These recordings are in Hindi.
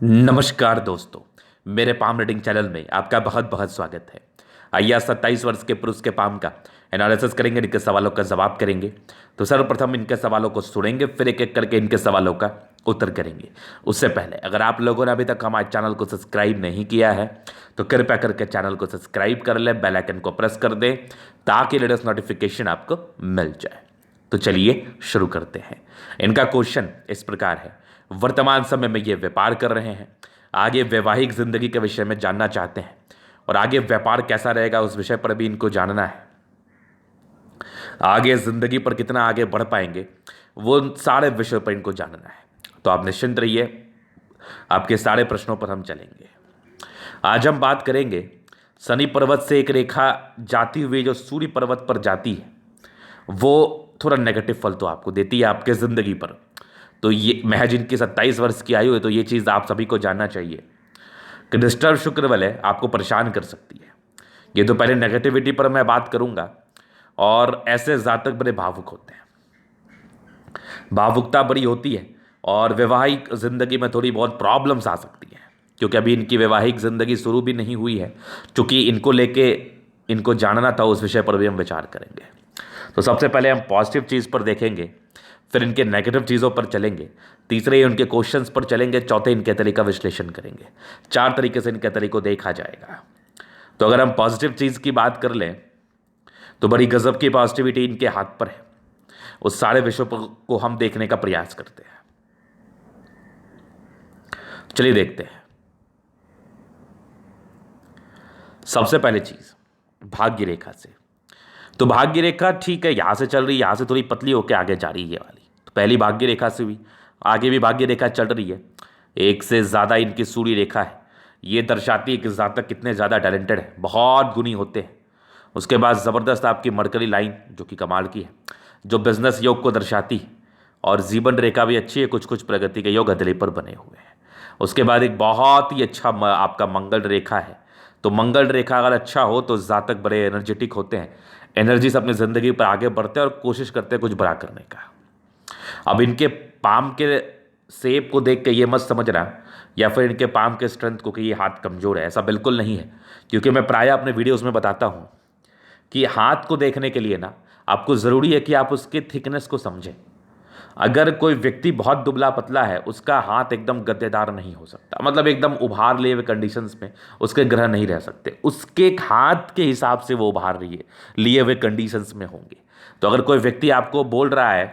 नमस्कार दोस्तों। मेरे पाम रीडिंग चैनल में आपका बहुत बहुत स्वागत है। आइए आज 27 वर्ष के पुरुष के पाम का एनालिसिस करेंगे, इनके सवालों का जवाब करेंगे। तो सर्वप्रथम इनके सवालों को सुनेंगे, फिर एक एक करके इनके सवालों का उत्तर करेंगे। उससे पहले अगर आप लोगों ने अभी तक हमारे चैनल को सब्सक्राइब नहीं किया है तो कृपया करके चैनल को सब्सक्राइब कर लें, बेल आइकन को प्रेस कर दें ताकि लेटेस्ट नोटिफिकेशन आपको मिल जाए। तो चलिए शुरू करते हैं। इनका क्वेश्चन इस प्रकार है, वर्तमान समय में ये व्यापार कर रहे हैं, आगे वैवाहिक जिंदगी के विषय में जानना चाहते हैं और आगे व्यापार कैसा रहेगा उस विषय पर भी इनको जानना है। आगे जिंदगी पर कितना आगे बढ़ पाएंगे वो सारे विषयों पर इनको जानना है। तो आप निश्चिंत रहिए, आपके सारे प्रश्नों पर हम चलेंगे। आज हम बात करेंगे शनि पर्वत से एक रेखा जाती हुई जो सूर्य पर्वत पर जाती है वो थोड़ा नेगेटिव फल तो आपको देती है आपके ज़िंदगी पर। तो ये महज इनकी 27 वर्ष की आयु है, तो ये चीज़ आप सभी को जानना चाहिए कि डिस्टर्ब शुक्र वलय आपको परेशान कर सकती है। ये तो पहले नेगेटिविटी पर मैं बात करूंगा। और ऐसे जातक बड़े भावुक होते हैं, भावुकता बड़ी होती है और वैवाहिक ज़िंदगी में थोड़ी बहुत प्रॉब्लम्स आ सकती हैं, क्योंकि अभी इनकी वैवाहिक ज़िंदगी शुरू भी नहीं हुई है। चूँकि इनको लेके इनको जानना था, उस विषय पर भी हम विचार करेंगे। तो सबसे पहले हम पॉजिटिव चीज़ पर देखेंगे, फिर इनके नेगेटिव चीज़ों पर चलेंगे, तीसरे इनके क्वेश्चंस पर चलेंगे, चौथे इनके तरीका विश्लेषण करेंगे। 4 तरीके से इनके तरीकों देखा जाएगा। तो अगर हम पॉजिटिव चीज़ की बात कर लें तो बड़ी गजब की पॉजिटिविटी इनके हाथ पर है। उस सारे विषयों को हम देखने का प्रयास करते हैं। चलिए देखते हैं। सबसे पहले चीज़ भाग्य रेखा से। तो भाग्य रेखा ठीक है, यहां से चल रही है, यहां से थोड़ी पतली होकर आगे जा रही है ये वाली। तो पहली भाग्य रेखा से हुई, आगे भी भाग्य रेखा चल रही है। एक से ज़्यादा इनकी सूर्य रेखा है। ये दर्शाती है कि जातक कितने ज़्यादा टैलेंटेड है, बहुत गुणी होते हैं। उसके बाद ज़बरदस्त आपकी मरकरी लाइन जो कि कमाल की है, जो बिजनेस योग को दर्शाती है। और जीवन रेखा भी अच्छी है, कुछ कुछ प्रगति के योग हथेली पर बने हुए हैं। उसके बाद एक बहुत ही अच्छा आपका मंगल रेखा है। तो मंगल रेखा अगर अच्छा हो तो जातक बड़े एनर्जेटिक होते हैं, एनर्जी से अपनी ज़िंदगी पर आगे बढ़ते हैं और कोशिश करते हैं कुछ बड़ा करने का। अब इनके पाम के शेप को देख के ये मत समझना या फिर इनके पाम के स्ट्रेंथ को कि ये हाथ कमज़ोर है, ऐसा बिल्कुल नहीं है। क्योंकि मैं प्रायः अपने वीडियोस में बताता हूँ कि हाथ को देखने के लिए ना आपको ज़रूरी है कि आप उसके थिकनेस को समझें। अगर कोई व्यक्ति बहुत दुबला पतला है, उसका हाथ एकदम गद्देदार नहीं हो सकता, मतलब एकदम उभार लिए हुए कंडीशंस में उसके ग्रह नहीं रह सकते। उसके हाथ के हिसाब से वो उभार लिए हुए कंडीशंस में होंगे। तो अगर कोई व्यक्ति आपको बोल रहा है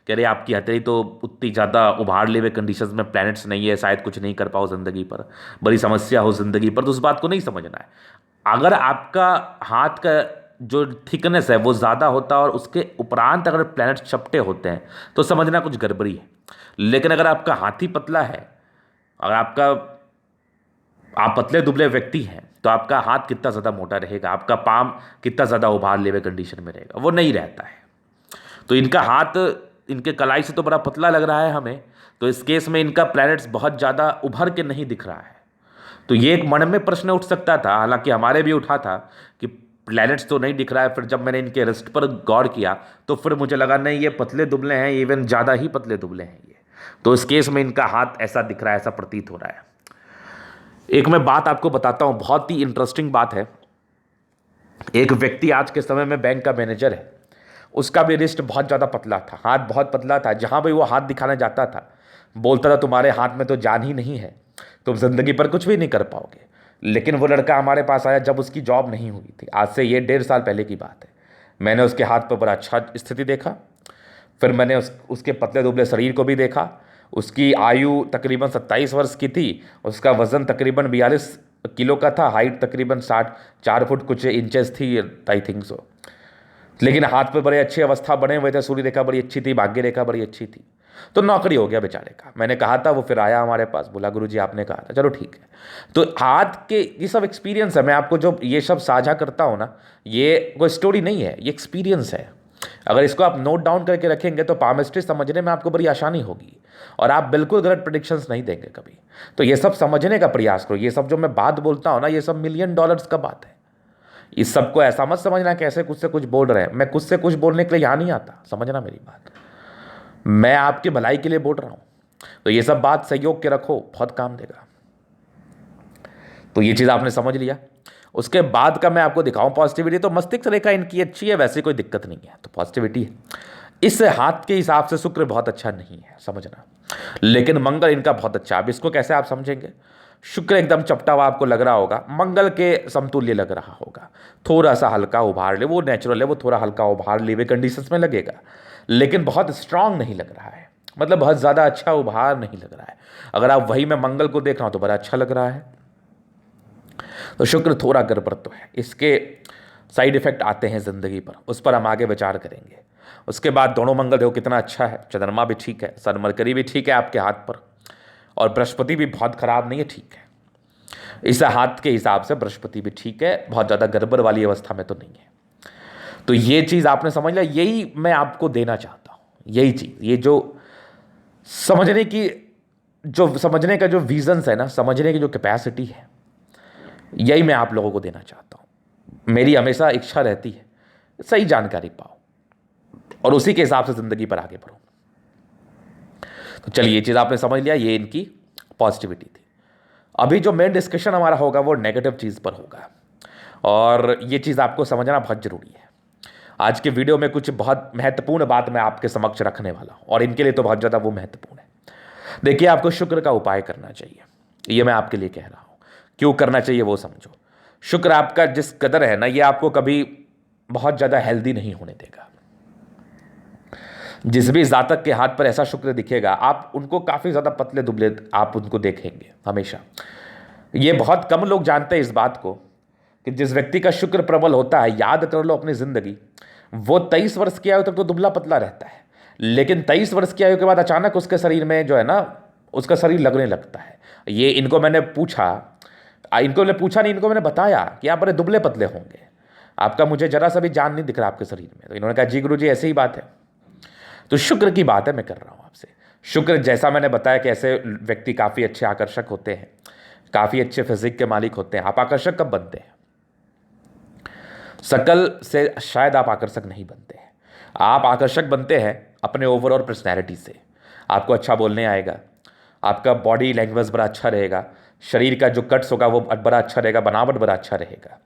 कि अरे आपकी हथेली तो उतनी ज़्यादा उभार लिए हुए कंडीशंस में प्लैनेट्स नहीं है, शायद कुछ नहीं कर पाओ ज़िंदगी पर, बड़ी समस्या हो ज़िंदगी पर, तो उस बात को नहीं समझना है। अगर आपका हाथ का जो थिकनेस है वो ज़्यादा होता है और उसके उपरांत अगर प्लैनेट चपटे होते हैं तो समझना कुछ गड़बड़ी है। लेकिन अगर आपका हाथ ही पतला है, अगर आप पतले दुबले व्यक्ति हैं, तो आपका हाथ कितना ज़्यादा मोटा रहेगा, आपका पाम कितना ज़्यादा उभार ले हुए कंडीशन में रहेगा, वो नहीं रहता है। तो इनका हाथ इनके कलाई से तो बड़ा पतला लग रहा है हमें, तो इस केस में इनका प्लैनेट्स बहुत ज़्यादा उभर के नहीं दिख रहा है। तो ये एक मन में प्रश्न उठ सकता था, हालांकि हमारे भी उठा था कि प्लैनेट्स तो नहीं दिख रहा है। फिर जब मैंने इनके रिस्ट पर गौर किया तो फिर मुझे लगा नहीं, ये पतले दुबले हैं, इवन ज़्यादा ही पतले दुबले हैं ये। तो इस केस में इनका हाथ ऐसा दिख रहा है, ऐसा प्रतीत हो रहा है। एक मैं बात आपको बताता हूँ, बहुत ही इंटरेस्टिंग बात है। एक व्यक्ति आज के समय में बैंक का मैनेजर है, उसका भी रिस्ट बहुत ज़्यादा पतला था, हाथ बहुत पतला था। जहाँ भी वो हाथ दिखाने जाता था बोलता था तुम्हारे हाथ में तो जान ही नहीं है, तुम जिंदगी पर कुछ भी नहीं कर पाओगे। लेकिन वो लड़का हमारे पास आया जब उसकी जॉब नहीं हुई थी, आज से ये 1.5 साल पहले की बात है। मैंने उसके हाथ पर बड़ा अच्छा स्थिति देखा, फिर मैंने उसके पतले दुबले शरीर को भी देखा। उसकी आयु तकरीबन 27 वर्ष की थी, उसका वज़न तकरीबन 42 किलो का था, हाइट तकरीबन 4 फुट कुछ इंचेस थी, आई थिंक सो। लेकिन हाथ पे बड़े अच्छी अवस्था बने हुए थे, सूर्य रेखा बड़ी अच्छी थी, भाग्य रेखा बड़ी अच्छी थी। तो नौकरी हो गया बेचारे का। मैंने कहा था, वो फिर आया हमारे पास, बोला गुरुजी आपने कहा था, चलो ठीक है। तो हाथ के ये सब एक्सपीरियंस है, मैं आपको जो ये सब साझा करता हूँ ना, ये कोई स्टोरी नहीं है, ये एक्सपीरियंस है। अगर इसको आप नोट डाउन करके रखेंगे तो पामिस्ट्री समझने में आपको बड़ी आसानी होगी और आप बिल्कुल गलत प्रेडिक्शंस नहीं देंगे कभी। तो ये सब समझने का प्रयास करो। ये सब जो मैं बात बोलता हूँ ना, ये सब $1,000,000 का बात है। इस सबको ऐसा मत समझना कि ऐसे कुछ से कुछ बोल रहे हैं। मैं कुछ से कुछ बोलने के लिए यहाँ नहीं आता, समझना मेरी बात। मैं आपकी भलाई के लिए बोल रहा हूँ। तो ये सब बात सहयोग के रखो, बहुत काम देगा। तो ये चीज़ आपने समझ लिया। उसके बाद का मैं आपको दिखाऊं पॉजिटिविटी, तो मस्तिष्क रेखा इनकी अच्छी है, वैसे कोई दिक्कत नहीं है, तो पॉजिटिविटी है। इस हाथ के हिसाब से शुक्र बहुत अच्छा नहीं है, समझना। लेकिन मंगल इनका बहुत अच्छा। अब इसको कैसे आप समझेंगे? शुक्र एकदम चपटा हुआ आपको लग रहा होगा, मंगल के समतुल्य लग रहा होगा, थोड़ा सा हल्का उभार ले, वो नेचुरल है, वो थोड़ा हल्का उभार ले हुए कंडीशंस में लगेगा, लेकिन बहुत स्ट्रांग नहीं लग रहा है, मतलब बहुत ज़्यादा अच्छा उभार नहीं लग रहा है। अगर आप वही में मंगल को देख रहा हो तो बड़ा अच्छा लग रहा है। तो शुक्र थोड़ा गड़बड़ तो है, इसके साइड इफेक्ट आते हैं ज़िंदगी पर, उस पर हम आगे विचार करेंगे। उसके बाद दोनों मंगल देखो कितना अच्छा है, चंद्रमा भी ठीक है, सन मरकरी भी ठीक है आपके हाथ पर, और बृहस्पति भी बहुत खराब नहीं है, ठीक है। इस हाथ के हिसाब से बृहस्पति भी ठीक है, बहुत ज़्यादा गड़बड़ वाली अवस्था में तो नहीं है। तो ये चीज़ आपने समझ लिया, यही मैं आपको देना चाहता हूँ, यही चीज़, ये जो समझने की, जो समझने का जो विजन्स है ना, समझने की जो कैपेसिटी है, यही मैं आप लोगों को देना चाहता हूँ। मेरी हमेशा इच्छा रहती है सही जानकारी पाओ और उसी के हिसाब से ज़िंदगी पर आगे बढ़ो। तो चलिए, ये चीज़ आपने समझ लिया, ये इनकी पॉजिटिविटी थी। अभी जो मेन डिस्कशन हमारा होगा वो नेगेटिव चीज़ पर होगा, और ये चीज़ आपको समझना बहुत ज़रूरी है। आज के वीडियो में कुछ बहुत महत्वपूर्ण बात मैं आपके समक्ष रखने वाला हूँ, और इनके लिए तो बहुत ज़्यादा वो महत्वपूर्ण है। देखिए, आपको शुक्र का उपाय करना चाहिए, ये मैं आपके लिए कह रहा हूँ। क्यों करना चाहिए वो समझो। शुक्र आपका जिस कदर है ना, ये आपको कभी बहुत ज़्यादा हेल्दी नहीं होने देगा। जिस भी जातक के हाथ पर ऐसा शुक्र दिखेगा, आप उनको काफ़ी ज़्यादा पतले दुबले आप उनको देखेंगे हमेशा। ये बहुत कम लोग जानते हैं इस बात को कि जिस व्यक्ति का शुक्र प्रबल होता है, याद कर लो अपनी ज़िंदगी, वो 23 वर्ष की आयु तक तो दुबला पतला रहता है, लेकिन 23 वर्ष की आयु के बाद अचानक उसके शरीर में जो है ना, उसका शरीर लगने लगता है। ये इनको मैंने पूछा, नहीं, इनको मैंने बताया कि आप बड़े दुबले पतले होंगे, आपका मुझे जरा सा भी जान नहीं दिख रहा आपके शरीर में। तो इन्होंने कहा जी गुरु जी, ऐसे ही बात है। तो शुक्र की बात है मैं कर रहा हूँ आपसे। शुक्र, जैसा मैंने बताया कि ऐसे व्यक्ति काफ़ी अच्छे आकर्षक होते हैं, काफ़ी अच्छे फिजिक के मालिक होते हैं। आप आकर्षक कब बनते हैं? शकल से शायद आप आकर्षक नहीं बनते हैं, आप आकर्षक बनते हैं अपने ओवरऑल पर्सनैलिटी से। आपको अच्छा बोलने आएगा, आपका बॉडी लैंग्वेज बड़ा अच्छा रहेगा, शरीर का जो कट्स होगा वो बड़ा अच्छा रहेगा, बनावट बड़ा अच्छा रहेगा।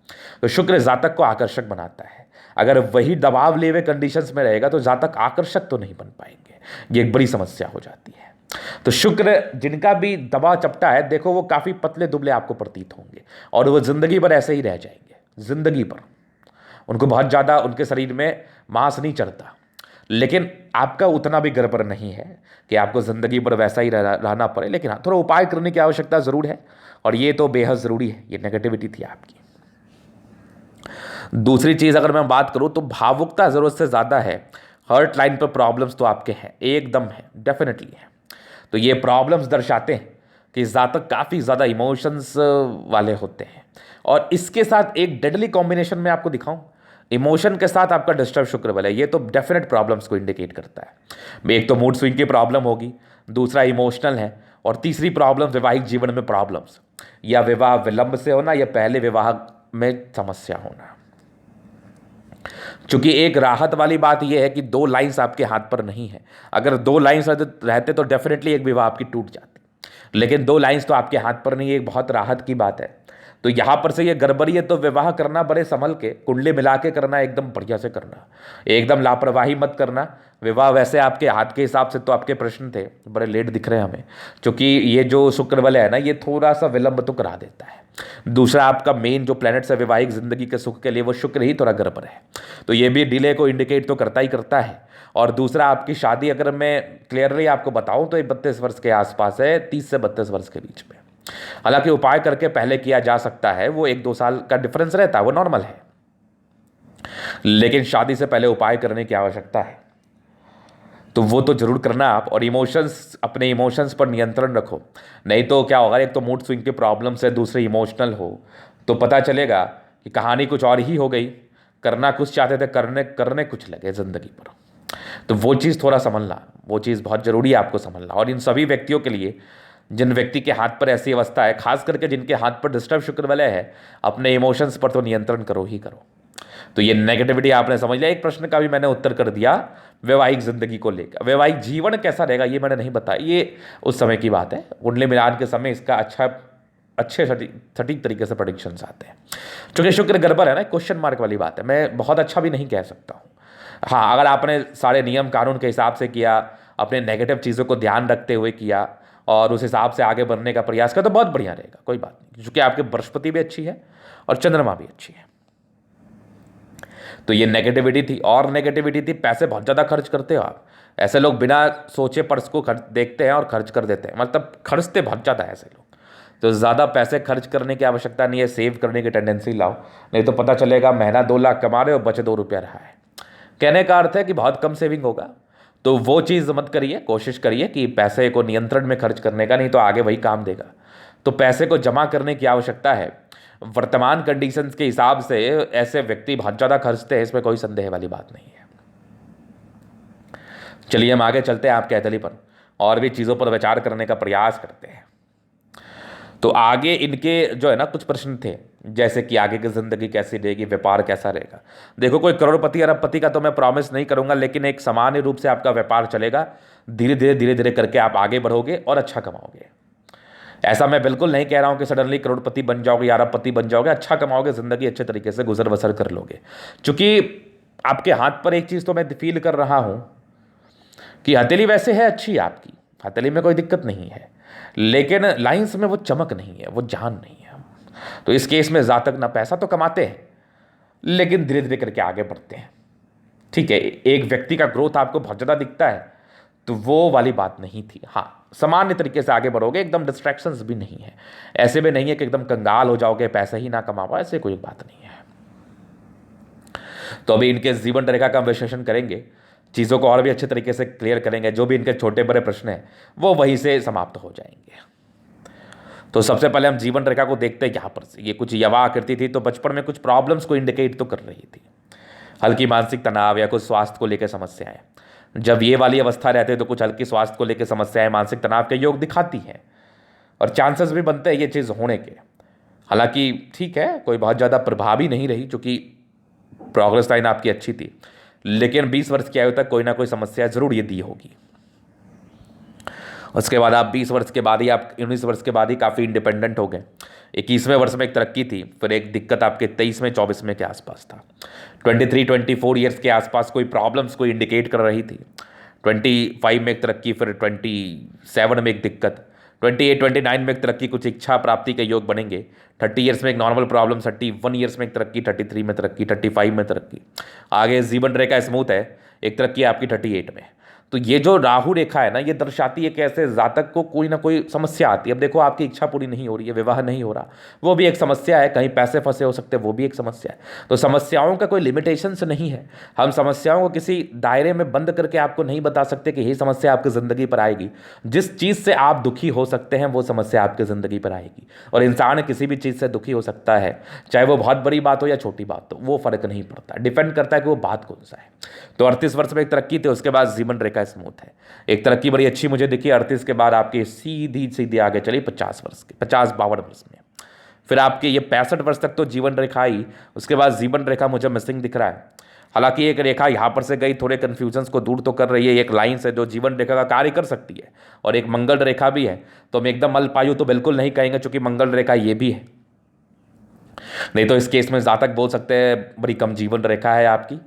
तो शुक्र जातक को आकर्षक बनाता है। अगर वही दबाव ले हुए कंडीशंस में रहेगा तो जातक आकर्षक तो नहीं बन पाएंगे, ये एक बड़ी समस्या हो जाती है। तो शुक्र जिनका भी दबाव चपटा है, देखो वो काफ़ी पतले दुबले आपको प्रतीत होंगे, और वो ज़िंदगी भर ऐसे ही रह जाएंगे, ज़िंदगी भर। उनको बहुत ज़्यादा उनके शरीर में मांस नहीं चढ़ता, लेकिन आपका उतना भी गड़बड़ नहीं है कि आपको ज़िंदगी भर वैसा ही रहना पड़े। लेकिन हाँ, थोड़ा उपाय करने की आवश्यकता ज़रूर है, और ये तो बेहद ज़रूरी है। ये नेगेटिविटी थी आपकी। दूसरी चीज़ अगर मैं बात करूँ तो भावुकता ज़रूरत से ज़्यादा है। हर्ट लाइन पर प्रॉब्लम्स तो आपके हैं, एकदम है, डेफिनेटली है। तो ये प्रॉब्लम्स दर्शाते हैं कि जातक काफ़ी ज़्यादा इमोशंस वाले होते हैं, और इसके साथ एक डेडली कॉम्बिनेशन में आपको दिखाऊं, इमोशन के साथ आपका डिस्टर्ब शुक्र बल है, ये तो डेफिनेट प्रॉब्लम्स को इंडिकेट करता है। एक तो मूड स्विंग की प्रॉब्लम होगी, दूसरा इमोशनल है, और तीसरी प्रॉब्लम वैवाहिक जीवन में प्रॉब्लम्स, या विवाह विलंब से होना या पहले विवाह में समस्या होना। चूंकि एक राहत वाली बात यह है कि 2 लाइंस आपके हाथ पर नहीं है। अगर 2 लाइंस रहते तो डेफिनेटली एक विवाह आपकी टूट जाती, लेकिन 2 लाइंस तो आपके हाथ पर नहीं है, एक बहुत राहत की बात है। तो यहाँ पर से ये गड़बड़ी है, तो विवाह करना बड़े संभल के, कुंडली मिला के करना, एकदम बढ़िया से करना, एकदम लापरवाही मत करना। विवाह वैसे आपके हाथ के हिसाब से तो आपके प्रश्न थे बड़े लेट दिख रहे हैं हमें, क्योंकि ये जो शुक्र बल है ना, ये थोड़ा सा विलंब तो करा देता है। दूसरा, आपका मेन जो प्लैनेट्स है वैवाहिक जिंदगी के सुख के लिए, वो शुक्र ही थोड़ा गड़बड़ है, तो ये भी डिले को इंडिकेट तो करता ही करता है। और दूसरा, आपकी शादी अगर मैं क्लियरली आपको बताऊं तो ये 32 वर्ष के आसपास है, 30 से 32 वर्ष के बीच में। हालांकि उपाय करके पहले किया जा सकता है, वो 1-2 साल का डिफरेंस रहता है, वो नॉर्मल है, लेकिन शादी से पहले उपाय करने की आवश्यकता है, तो वो तो जरूर करना आप। और इमोशंस, अपने इमोशंस पर नियंत्रण रखो, नहीं तो क्या होगा, एक तो मूड स्विंग की प्रॉब्लम से, दूसरी इमोशनल हो, तो पता चलेगा कि कहानी कुछ और ही हो गई। करना कुछ चाहते थे, करने कुछ लगे ज़िंदगी पर। तो वो चीज़ थोड़ा समझना, वो चीज़ बहुत ज़रूरी है आपको समझना। और इन सभी व्यक्तियों के लिए, जिन व्यक्ति के हाथ पर ऐसी अवस्था है, खास करके जिनके हाथ पर डिस्टर्ब शुक्र वाले है, अपने इमोशंस पर तो नियंत्रण करो ही करो। तो ये नेगेटिविटी आपने समझ लिया। एक प्रश्न का भी मैंने उत्तर कर दिया, वैवाहिक जिंदगी को लेकर। वैवाहिक जीवन कैसा रहेगा ये मैंने नहीं बताया, ये उस समय की बात है, कुंडली मिलान के समय इसका अच्छा अच्छे सटीक तरीके से प्रेडिक्शंस आते हैं। क्योंकि शुक्र गड़बड़ है ना, क्वेश्चन मार्क वाली बात है, मैं बहुत अच्छा भी नहीं कह सकता हूँ। हाँ, अगर आपने सारे नियम कानून के हिसाब से किया, अपने नेगेटिव चीज़ों को ध्यान रखते हुए किया और उस हिसाब से आगे बढ़ने का प्रयास किया तो बहुत बढ़िया रहेगा, कोई बात नहीं, क्योंकि आपकी बृहस्पति भी अच्छी है और चंद्रमा भी अच्छी है। तो ये नेगेटिविटी थी, और नेगेटिविटी थी पैसे बहुत ज़्यादा खर्च करते हो आप। ऐसे लोग बिना सोचे पर्स को देखते हैं और खर्च कर देते हैं, मतलब खर्चते बहुत ज़्यादा है ऐसे लोग। तो ज़्यादा पैसे खर्च करने की आवश्यकता नहीं है, सेव करने की टेंडेंसी लाओ, नहीं तो पता चलेगा महीना 2 लाख कमा रहे हो, बचे 2 रुपया रहा है। कहने का अर्थ है कि बहुत कम सेविंग होगा, तो वो चीज़ मत करिए, कोशिश करिए कि पैसे को नियंत्रण में खर्च करने का, नहीं तो आगे वही काम देगा। तो पैसे को जमा करने की आवश्यकता है। वर्तमान कंडीशंस के हिसाब से ऐसे व्यक्ति बहुत ज़्यादा खर्चते हैं, इसमें कोई संदेह वाली बात नहीं है। चलिए हम आगे चलते हैं आपके अतली पर और भी चीज़ों पर विचार करने का प्रयास करते हैं। तो आगे इनके जो है ना कुछ प्रश्न थे, जैसे कि आगे की ज़िंदगी कैसी रहेगी, व्यापार कैसा रहेगा। देखो, कोई करोड़पति अरबपति का तो मैं प्रॉमिस नहीं करूंगा, लेकिन एक सामान्य रूप से आपका व्यापार चलेगा, धीरे धीरे करके आप आगे बढ़ोगे और अच्छा कमाओगे। ऐसा मैं बिल्कुल नहीं कह रहा हूं कि सडनली करोड़पति बन जाओगे या अरबपति बन जाओगे, अच्छा कमाओगे, ज़िंदगी अच्छे तरीके से गुजर बसर कर लोगे। चूंकि आपके हाथ पर एक चीज़ तो मैं फील कर रहा हूं कि हथेली वैसे है अच्छी आपकी, हथेली में कोई दिक्कत नहीं है, लेकिन लाइंस में वो चमक नहीं है, वो जान नहीं है। तो इस केस में जातक ना पैसा तो कमाते हैं, लेकिन धीरे धीरे करके आगे बढ़ते हैं। ठीक है, एक व्यक्ति का ग्रोथ आपको बहुत ज़्यादा दिखता है, तो वो वाली बात नहीं थी। हाँ, सामान्य तरीके से आगे बढ़ोगे, एकदम डिस्ट्रैक्शंस भी नहीं है, ऐसे भी नहीं है कि एकदम कंगाल हो जाओगे, पैसा ही ना कमा पाओ, ऐसे कोई बात नहीं है। तो अभी इनके जीवन रेखा का विश्लेषण करेंगे, चीज़ों को और भी अच्छे तरीके से क्लियर करेंगे, जो भी इनके छोटे बड़े प्रश्न हैं वो वहीं से समाप्त हो जाएंगे। तो सबसे पहले हम जीवन रेखा को देखते हैं। यहाँ पर से ये कुछ यवा आकृति थी, तो बचपन में कुछ प्रॉब्लम्स को इंडिकेट तो कर रही थी, हल्की मानसिक तनाव या कुछ स्वास्थ्य को लेकर समस्याएं। जब ये वाली अवस्था रहते हैं तो कुछ हल्की स्वास्थ्य को लेकर समस्याएं, मानसिक तनाव के योग दिखाती हैं, और चांसेस भी बनते हैं ये चीज़ होने के। हालांकि ठीक है, कोई बहुत ज़्यादा प्रभावी नहीं रही, चूँकि प्रोग्रेस लाइन आपकी अच्छी थी, लेकिन 20 वर्ष की आयु तक कोई ना कोई समस्या जरूर ये दी होगी। उसके बाद आप 20 वर्ष के बाद ही, आप 19 वर्ष के बाद ही काफ़ी इंडिपेंडेंट हो गए। 21वें वर्ष में एक तरक्की थी, फिर एक दिक्कत आपके 23वें 24वें के आसपास था। 23-24 ईयर्स के आसपास कोई प्रॉब्लम्स को इंडिकेट कर रही थी। 25 में एक तरक्की, फिर 27 में एक दिक्कत, 28-29 में एक तरक्की, कुछ इच्छा प्राप्ति के योग बनेंगे। 30 ईयर्स में एक नॉर्मल प्रॉब्लम, 31 ईयर्स में एक तरक्की, 33 में तरक्की, 35 में तरक्की। आगे जीवन रेखा स्मूथ है, एक तरक्की आपकी 38 में। तो ये जो राहु रेखा है ना, ये दर्शाती है कि ऐसे जातक को कोई ना कोई समस्या आती है। अब देखो, आपकी इच्छा पूरी नहीं हो रही है, विवाह नहीं हो रहा, वो भी एक समस्या है, कहीं पैसे फंसे हो सकते हैं, वो भी एक समस्या है। तो समस्याओं का कोई लिमिटेशंस नहीं है, हम समस्याओं को किसी दायरे में बंद करके आपको नहीं बता सकते कि यही समस्या आपकी ज़िंदगी पर आएगी। जिस चीज़ से आप दुखी हो सकते हैं वो समस्या आपकी ज़िंदगी पर आएगी। और इंसान किसी भी चीज़ से दुखी हो सकता है, चाहे वो बहुत बड़ी बात हो या छोटी बात हो, वो फ़र्क नहीं पड़ता, डिपेंड करता है कि वो बात कौन सा है। तो 38 वर्ष में एक तरक्की थी, उसके बाद जीवन रेखा स्मूथ है, एक तरक्की बड़ी अच्छी मुझे दिखी। 38 के बाद आपकी सीधी सीधी आगे चली 50 वर्ष के, 50-52 वर्ष में, फिर आपके ये 65 वर्ष तक तो जीवन रेखा आई। उसके बाद जीवन रेखा मुझे मिसिंग दिख रहा है। हालांकि एक रेखा यहाँ पर से गई, थोड़े कन्फ्यूजन्स को दूर तो कर रही है, एक लाइन से जो जीवन रेखा का कार्य कर सकती है, और एक मंगल रेखा भी है। तो हम एकदम अल्पायु तो बिल्कुल नहीं कहेंगे, चूंकि मंगल रेखा ये भी है, नहीं तो इस केस में जातक बोल सकते हैं बड़ी कम जीवन रेखा है आपकी,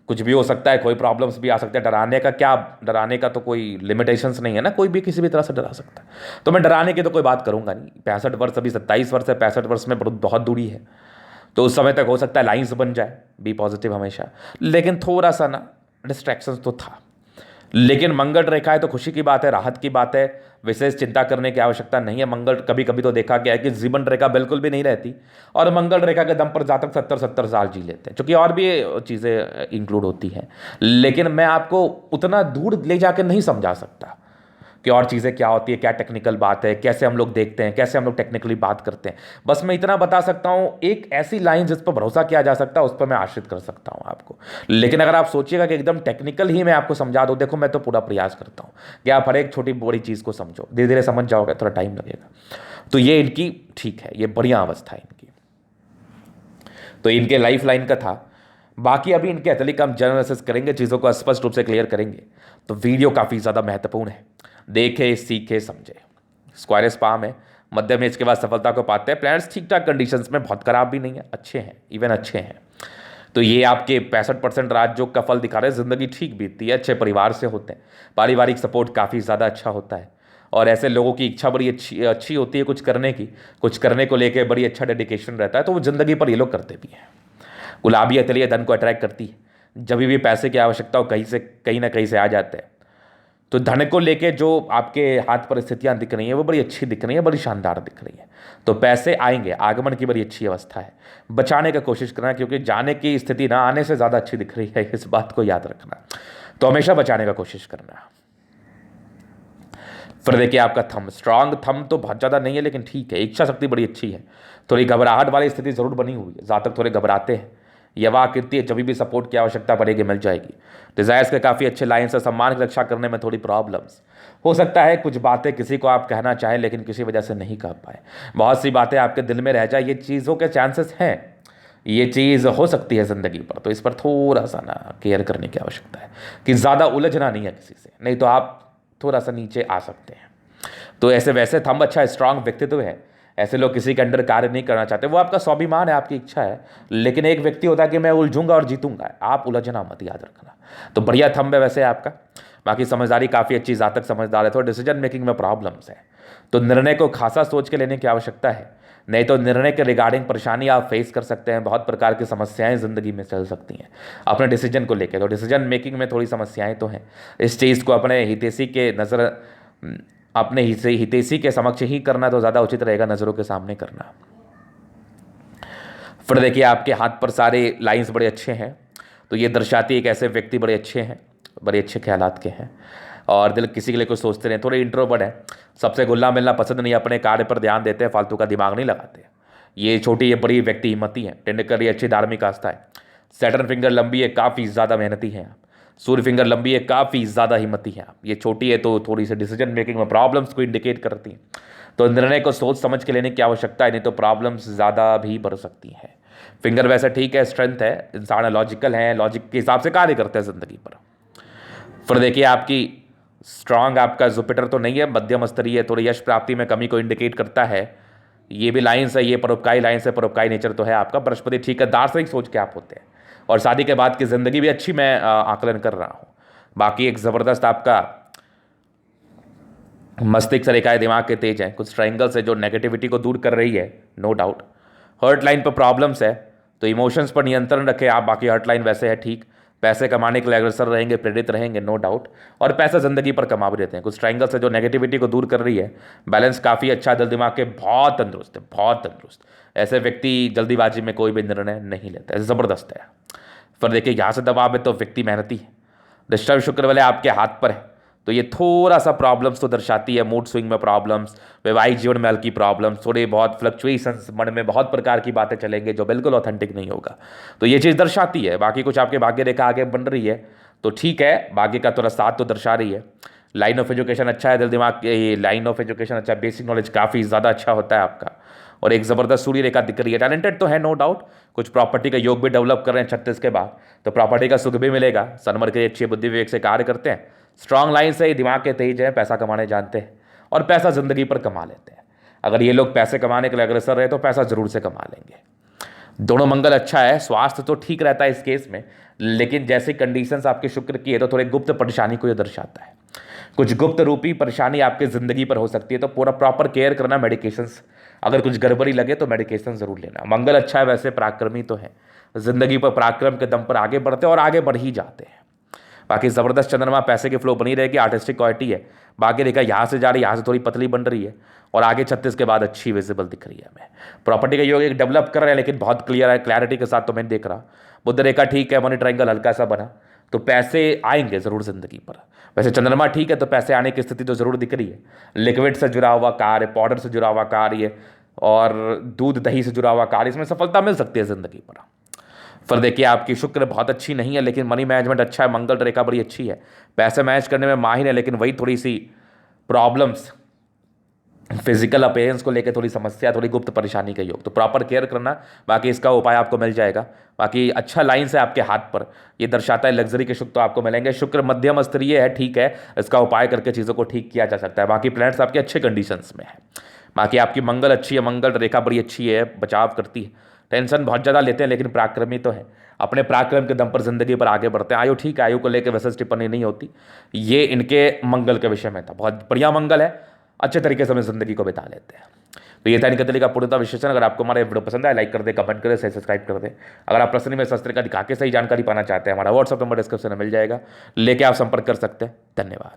कुछ भी हो सकता है, कोई प्रॉब्लम्स भी आ सकते हैं। डराने का क्या, डराने का तो कोई लिमिटेशंस नहीं है ना, कोई भी किसी भी तरह से डरा सकता है। तो मैं डराने की तो कोई बात करूंगा नहीं। 65 वर्ष, अभी 27 वर्ष है, 65 वर्ष में बहुत दूरी है, तो उस समय तक हो सकता है लाइन्स बन जाए। बी पॉजिटिव हमेशा, लेकिन थोड़ा सा ना डिस्ट्रैक्शंस तो था। लेकिन मंगल रेखा है तो खुशी की बात है, राहत की बात है, विशेष चिंता करने की आवश्यकता नहीं है। मंगल कभी कभी तो देखा गया है कि जीवन रेखा बिल्कुल भी नहीं रहती, और मंगल रेखा के दम पर जातक 70-70 साल जी लेते हैं, क्योंकि और भी चीज़ें इंक्लूड होती हैं। लेकिन मैं आपको उतना दूर ले जाकर नहीं समझा सकता कि और चीज़ें क्या होती है, क्या टेक्निकल बात है, कैसे हम लोग देखते हैं, कैसे हम लोग टेक्निकली बात करते हैं। बस मैं इतना बता सकता हूँ, एक ऐसी लाइन जिस पर भरोसा किया जा सकता है, उस पर मैं आश्रित कर सकता हूँ आपको। लेकिन अगर आप सोचिएगा कि एकदम टेक्निकल ही मैं आपको समझा दूँ, देखो मैं तो पूरा प्रयास करता हूँ कि आप हर एक छोटी बड़ी चीज़ को समझो, धीरे धीरे समझ जाओगे, थोड़ा टाइम लगेगा। तो ये इनकी ठीक है, ये बढ़िया अवस्था है इनकी। तो इनके लाइफ लाइन का था। बाकी अभी इनके एथलिक हम जनरल करेंगे, चीज़ों को स्पष्ट रूप से क्लियर करेंगे। तो वीडियो काफ़ी ज़्यादा महत्वपूर्ण है, देखे सीखे समझे। स्क्वायर स्पाम है, मध्यम एज के बाद सफलता को पाते हैं। प्लैनेट्स ठीक ठाक कंडीशंस में, बहुत खराब भी नहीं है, अच्छे हैं, इवन अच्छे हैं। तो ये आपके 65% राजयोग का फल दिखा रहे हैं। ज़िंदगी ठीक बीतती है, अच्छे परिवार से होते हैं, पारिवारिक सपोर्ट काफ़ी ज़्यादा अच्छा होता है, और ऐसे लोगों की इच्छा बड़ी अच्छी अच्छी होती है कुछ करने की, कुछ करने को लेकर बड़ी अच्छा डेडिकेशन रहता है, तो वो ज़िंदगी पर ये लोग करते भी हैं। गुलाबी अतलिया धन को अट्रैक्ट करती है। जब भी पैसे की आवश्यकता हो कहीं ना कहीं से आ जाते हैं। तो धन को लेके जो आपके हाथ पर स्थितियां दिख रही हैं वो बड़ी अच्छी दिख रही हैं, बड़ी शानदार दिख रही हैं। तो पैसे आएंगे, आगमन की बड़ी अच्छी अवस्था है। बचाने का कोशिश करना, क्योंकि जाने की स्थिति ना आने से ज़्यादा अच्छी दिख रही है, इस बात को याद रखना। तो हमेशा बचाने का कोशिश करना। फिर देखिए आपका थंब, स्ट्रांग थंब तो बहुत ज़्यादा नहीं है लेकिन ठीक है, इच्छा शक्ति बड़ी अच्छी है। थोड़ी घबराहट वाली स्थिति ज़रूर बनी हुई है, ज़्यादा थोड़े घबराते हैं। यवा आकृति है, जब भी सपोर्ट की आवश्यकता पड़ेगी मिल जाएगी। डिजायर्स के काफ़ी अच्छे लाइन से, सम्मान की रक्षा करने में थोड़ी प्रॉब्लम्स हो सकता है। कुछ बातें किसी को आप कहना चाहें लेकिन किसी वजह से नहीं कह पाए, बहुत सी बातें आपके दिल में रह जाए, ये चीज़ों के चांसेस हैं, ये चीज़ हो सकती है ज़िंदगी पर। तो इस पर थोड़ा सा ना केयर करने की आवश्यकता है कि ज़्यादा उलझना नहीं है किसी से, नहीं तो आप थोड़ा सा नीचे आ सकते हैं। तो ऐसे वैसे थंब अच्छा, स्ट्रांग व्यक्तित्व है। ऐसे लोग किसी के अंडर कार्य नहीं करना चाहते, वो आपका स्वाभिमान है, आपकी इच्छा है। लेकिन एक व्यक्ति होता है कि मैं उलझूंगा और जीतूंगा, आप उलझना मत, याद रखना। तो बढ़िया थंब है वैसे आपका। बाकी समझदारी काफ़ी अच्छी, जातक समझदार है, थोड़ा डिसीजन मेकिंग में प्रॉब्लम्स है। तो निर्णय को खासा सोच के लेने की आवश्यकता है, नहीं तो निर्णय के रिगार्डिंग परेशानी आप फेस कर सकते हैं। बहुत प्रकार की समस्याएं ज़िंदगी में चल सकती हैं अपने डिसीजन को लेकर। तो डिसीजन मेकिंग में थोड़ी समस्याएं तो हैं। इस चीज़ को अपने हितैषी के अपने हितैषी के समक्ष ही करना तो ज़्यादा उचित रहेगा, नज़रों के सामने करना। फिर देखिए आपके हाथ पर सारे लाइंस बड़े अच्छे हैं, तो ये दर्शाती है एक ऐसे व्यक्ति बड़े अच्छे हैं, बड़े अच्छे ख्यालात के हैं, और दिल किसी के लिए कुछ सोचते नहीं। थोड़े इंट्रोवर्ट है, सबसे घुलना मिलना पसंद नहीं, अपने कार्य पर ध्यान देते हैं, फालतू का दिमाग नहीं लगाते। ये छोटी ये बड़ी व्यक्ति हिम्मती है। टेंडुलकर ये अच्छी धार्मिक आस्था है। सैटर्न फिंगर लंबी है, काफ़ी ज़्यादा मेहनती है आप। सूर्य फिंगर लंबी है, काफ़ी ज़्यादा हिम्मती है आप। ये छोटी है तो थोड़ी सी डिसीजन मेकिंग में प्रॉब्लम्स को इंडिकेट करती है, तो निर्णय को सोच समझ के लेने की आवश्यकता है, नहीं तो प्रॉब्लम्स ज़्यादा भी बढ़ सकती हैं। फिंगर वैसे ठीक है, स्ट्रेंथ है, इंसान लॉजिकल है, लॉजिक के हिसाब से कार्य करते हैं ज़िंदगी पर। फिर देखिए आपकी स्ट्रांग, आपका जुपिटर तो नहीं है, मध्यम स्तरीय, थोड़ी यश प्राप्ति में कमी को इंडिकेट करता है। ये भी लाइन्स है, ये परोपकारी लाइन से, परोपकारी नेचर तो है आपका। बृहस्पति ठीक है, दार्शनिक सोच के आप होते हैं, और शादी के बाद की ज़िंदगी भी अच्छी मैं आकलन कर रहा हूँ। बाकी एक ज़बरदस्त आपका मस्तिष्क रेखाएं दिमाग के तेज हैं, कुछ ट्रायंगल्स है जो नेगेटिविटी को दूर कर रही है, नो डाउट। हर्ट लाइन पर प्रॉब्लम्स है, तो इमोशंस पर नियंत्रण रखें आप। बाकी हर्ट लाइन वैसे है ठीक, पैसे कमाने के लिए अग्रसर रहेंगे, प्रेरित रहेंगे, नो डाउट, और पैसा ज़िंदगी पर कमा भी देते हैं। कुछ ट्रायंगल्स है जो नेगेटिविटी को दूर कर रही है। बैलेंस काफ़ी अच्छा, दिल दिमाग के बहुत तंदुरुस्त है, बहुत तंदुरुस्त। ऐसे व्यक्ति जल्दीबाजी में कोई भी निर्णय नहीं लेते, ऐसे ज़बरदस्त है। फिर देखिए यहाँ से दबाव है तो व्यक्ति मेहनती है। डिस्टर्ब शुक्र वाले आपके हाथ पर है, तो ये थोड़ा सा प्रॉब्लम्स तो दर्शाती है। मूड स्विंग में प्रॉब्लम्स, वैवाहिक जीवन में हल्की प्रॉब्लम्स, थोड़े बहुत फ्लक्चुएशंस, मन में बहुत प्रकार की बातें चलेंगे जो बिल्कुल ऑथेंटिक नहीं होगा, तो ये चीज़ दर्शाती है। बाकी कुछ आपके भाग्य रेखा आगे बन रही है तो ठीक है, भाग्य का थोड़ा साथ तो दर्शा रही है। लाइन ऑफ एजुकेशन अच्छा है, दिल दिमाग ये लाइन ऑफ एजुकेशन अच्छा है, बेसिक नॉलेज काफ़ी ज़्यादा अच्छा होता है आपका, और एक ज़बरदस्त सूर्य रेखा दिख रही है। टैलेंटेड तो है नो डाउट, कुछ प्रॉपर्टी का योग भी डेवलप कर रहे हैं 36 के बाद, तो प्रॉपर्टी का सुख भी मिलेगा। सनमर के अच्छी बुद्धि विवेक से कार्य करते हैं, स्ट्रांग लाइन से, दिमाग के तेज हैं, पैसा कमाने जानते हैं, और पैसा ज़िंदगी पर कमा लेते हैं। अगर ये लोग पैसे कमाने के लिए अग्रसर रहे तो पैसा ज़रूर से कमा लेंगे। दोनों मंगल अच्छा है, स्वास्थ्य तो ठीक रहता है इस केस में, लेकिन जैसे कंडीशंस आपके शुक्र की है तो थोड़े गुप्त परेशानी को ये दर्शाता है। कुछ गुप्त रूपी परेशानी आपकी ज़िंदगी पर हो सकती है, तो पूरा प्रॉपर केयर करना। मेडिकेशंस अगर कुछ गड़बड़ी लगे तो मेडिकेशन ज़रूर लेना। मंगल अच्छा है वैसे, पराक्रमी तो है, ज़िंदगी पर पराक्रम के दम पर आगे बढ़ते हैं और आगे बढ़ ही जाते हैं। बाकी ज़बरदस्त चंद्रमा, पैसे की फ्लो बनी रहेगी, आर्टिस्टिक क्वालिटी है। बाकी देखा यहाँ से जा रही है, यहाँ से थोड़ी पतली बन रही है, और आगे 36 के बाद अच्छी विजिबल दिख रही है हमें। प्रॉपर्टी का योग एक डेवलप कर रहे हैं, लेकिन बहुत क्लियर है, क्लैरिटी के साथ तो मैं देख रहा। बुध रेखा ठीक है, मनी ट्रायंगल हल्का सा बना, तो पैसे आएंगे ज़रूर ज़िंदगी पर। वैसे चंद्रमा ठीक है, तो पैसे आने की स्थिति तो ज़रूर दिख रही है। लिक्विड से जुड़ा हुआ कार्य, पाउडर से जुड़ा हुआ कार्य, और दूध दही से जुड़ा हुआ कार्य, इसमें सफलता मिल सकती है ज़िंदगी पर। फिर देखिए आपकी शुक्र बहुत अच्छी नहीं है, लेकिन मनी मैनेजमेंट अच्छा है। मंगल रेखा बड़ी अच्छी है, पैसे मैनेज करने में माहिर है, लेकिन वही थोड़ी सी प्रॉब्लम्स फिजिकल अपीयरेंस को लेकर थोड़ी समस्या, थोड़ी गुप्त परेशानी का योग, तो प्रॉपर केयर करना। बाकी इसका उपाय आपको मिल जाएगा। बाकी अच्छा लाइन्स है आपके हाथ पर, ये दर्शाता है लग्जरी के सुख तो आपको मिलेंगे। शुक्र मध्यम स्तरीय है, ठीक है, इसका उपाय करके चीज़ों को ठीक किया जा सकता है। बाकी प्लैनेट्स आपके अच्छे कंडीशंस में है। बाकी आपकी मंगल अच्छी है, मंगल रेखा बड़ी अच्छी है, बचाव करती है। टेंशन बहुत ज़्यादा लेते हैं लेकिन पराक्रमी तो है, अपने पराक्रम के दम पर जिंदगी पर आगे बढ़ते हैं। आयु ठीक है, आयु को लेकर वैसे टिप्पणी नहीं होती, ये इनके मंगल के विषय में था। बहुत बढ़िया मंगल है, अच्छे तरीके से अपनी जिंदगी को बिता लेते हैं। तो ये था इनका तरीका पूर्णतः विश्लेषण। अगर आपको हमारा वीडियो पसंद आए, लाइक कर दे, कमेंट करें, सब्सक्राइब कर दे। अगर आप प्रश्न में शास्त्र का दिखा के सही जानकारी पाना चाहते हैं, हमारा व्हाट्सअप नंबर डिस्क्रिप्शन में मिल जाएगा, लेके आप संपर्क कर सकते हैं। धन्यवाद।